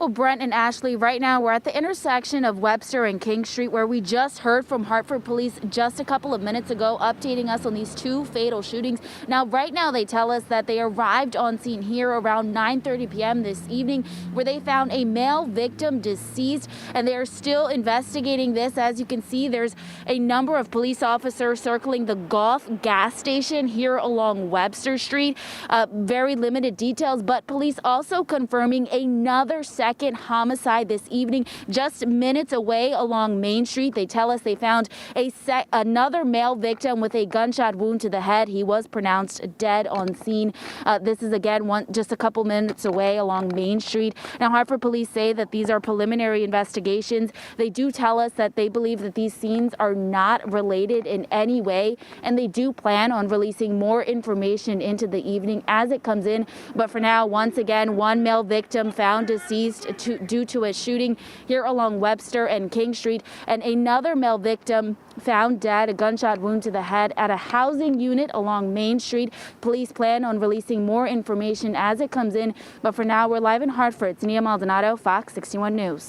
Well, Brent and Ashley, right now we're at the intersection of Webster and King Street, where we just heard from Hartford police just a couple of minutes ago, updating us on these two fatal shootings. Now, right now, they tell us that they arrived on scene here around 9:30 p.m. this evening, where they found a male victim deceased, and they are still investigating this. As you can see, there's a number of police officers circling the Golf gas station here along Webster Street. Very limited details, but police also confirming another second homicide this evening just minutes away along Main Street. They tell us they found another male victim with a gunshot wound to the head. He was pronounced dead on scene. This is again just a couple minutes away along Main Street. Now, Hartford police say that these are preliminary investigations. They do tell us that they believe that these scenes are not related in any way, and they do plan on releasing more information into the evening as it comes in. But for now, once again, one male victim found deceased due to a shooting here along Webster and King Street, and another male victim found dead, a gunshot wound to the head at a housing unit along Main Street. Police plan on releasing more information as it comes in, but for now, we're live in Hartford. It's Nia Maldonado, Fox 61 News.